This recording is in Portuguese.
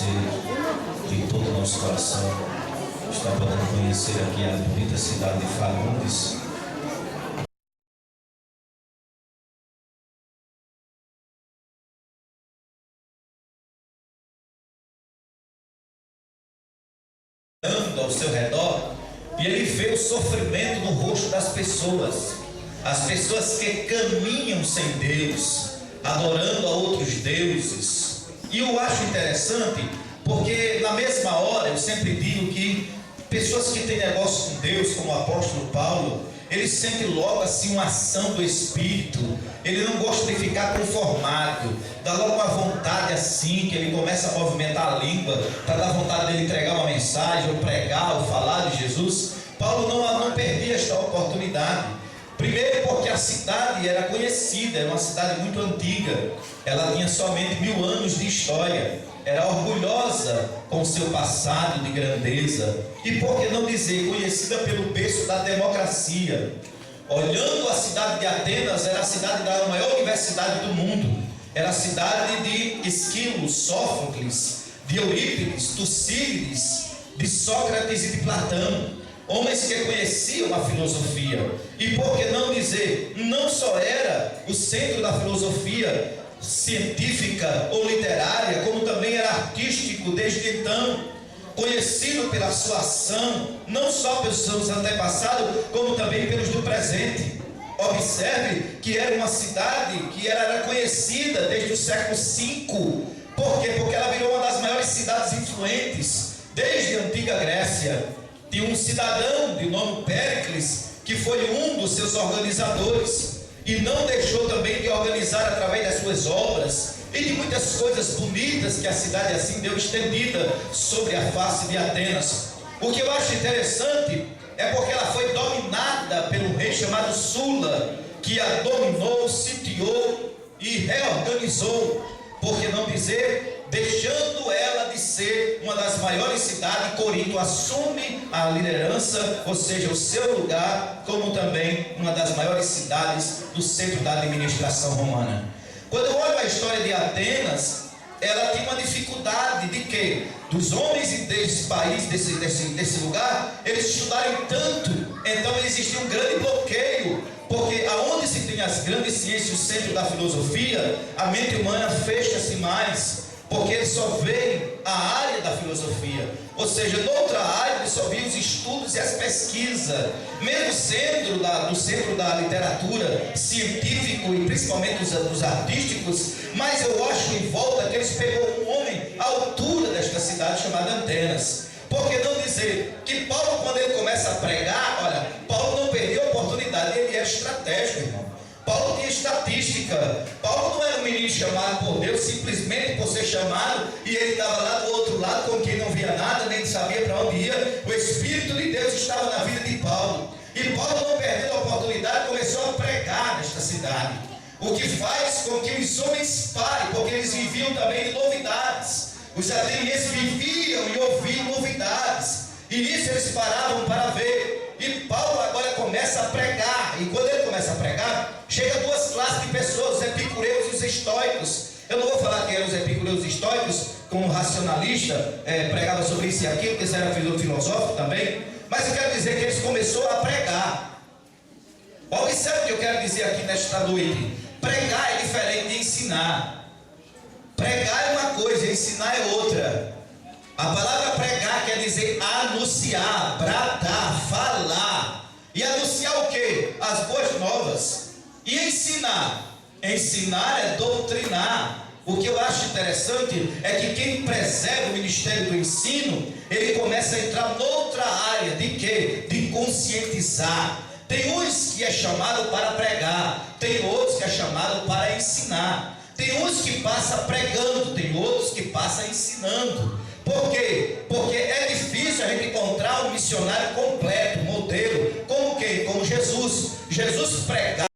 você de todo o nosso coração está podendo conhecer aqui a bonita cidade de Fagundes. Ao seu redor, e ele vê o sofrimento no rosto das pessoas, as pessoas que caminham sem Deus, adorando a outros deuses. E eu acho interessante, porque na mesma hora eu sempre digo que pessoas que têm negócio com Deus, como o apóstolo Paulo, ele sente logo assim uma ação do Espírito. Ele não gosta de ficar conformado, dá logo uma vontade assim, que ele começa a movimentar a língua, para dar vontade dele entregar uma mensagem, ou pregar, ou falar de Jesus. Paulo não perdia esta oportunidade. Primeiro porque a cidade era conhecida, era uma cidade muito antiga, ela tinha somente 1000 anos de história, era orgulhosa com seu passado de grandeza, e por que não dizer, conhecida pelo berço da democracia. Olhando a cidade de Atenas, era a cidade da maior universidade do mundo, era a cidade de Esquilo, Sófocles, de Eurípides, Tucídides, de Sócrates e de Platão, homens que conheciam a filosofia. E por que não dizer, não só era o centro da filosofia científica ou literária, como também era artístico desde então, conhecido pela sua ação, não só pelos seus antepassados, como também pelos do presente. Observe que era uma cidade que era conhecida desde o século V. Por quê? Porque ela virou uma das maiores cidades influentes desde a antiga Grécia. Tinha um cidadão de nome Péricles, que foi um dos seus organizadores, e não deixou também de organizar através das suas obras e de muitas coisas bonitas que a cidade assim deu estendida sobre a face de Atenas. O que eu acho interessante é porque ela foi dominada pelo rei chamado Sula, que a dominou, sitiou e reorganizou, por que não dizer, deixando ela de ser uma das maiores cidades. Corinto assume a liderança, ou seja, o seu lugar, como também uma das maiores cidades do centro da administração romana. Quando eu olho a história de Atenas, ela tinha uma dificuldade de que dos homens desse país, desse lugar, eles estudarem tanto, então existia um grande bloqueio, porque aonde se tem as grandes ciências, o centro da filosofia, a mente humana fecha-se mais, porque ele só vê a área da filosofia, ou seja, noutra área ele só vê os estudos e as pesquisas, mesmo sendo do centro da literatura científico e principalmente dos artísticos. Mas eu acho em volta que eles pegou um homem à altura desta cidade chamada Atenas. Por que não dizer que Paulo, quando ele começa a pregar, olha, Paulo não perdeu a oportunidade, ele era estratégico, irmão. Paulo tinha estatística. Paulo não era um menino chamado por Deus simplesmente por ser chamado, e ele estava lá do outro lado com quem não via nada, nem sabia para onde ia. O Espírito de Deus estava na vida de Paulo, e Paulo não perdeu a oportunidade, começou a pregar nesta cidade, o que faz com que os homens parem, porque eles viviam também de novidades. Os atenienses viviam e ouviam novidades, e nisso eles paravam para ver. E Paulo agora começa a pregar, e quando ele começa a pregar, chega duas classes de pessoas, os epicureus e os estoicos. Eu não vou falar que eram os epicureus e os estoicos, como racionalista, pregava sobre isso e aquilo, porque isso era filosófico também, mas eu quero dizer que eles começaram a pregar. Observe o que eu quero dizer aqui nesta noite. Pregar é diferente de ensinar. Pregar é uma coisa, ensinar é outra. A palavra pregar quer dizer anunciar, bradar, falar. E anunciar o quê? As boas novas. E ensinar? Ensinar é doutrinar. O que eu acho interessante é que quem preserva o ministério do ensino, ele começa a entrar noutra área de quê? De conscientizar. Tem uns que é chamado para pregar, tem outros que é chamado para ensinar. Tem uns que passa pregando, tem outros que passa ensinando. Por quê? Porque é difícil a gente encontrar um missionário completo, modelo, como quem? Como Jesus. Jesus pregava.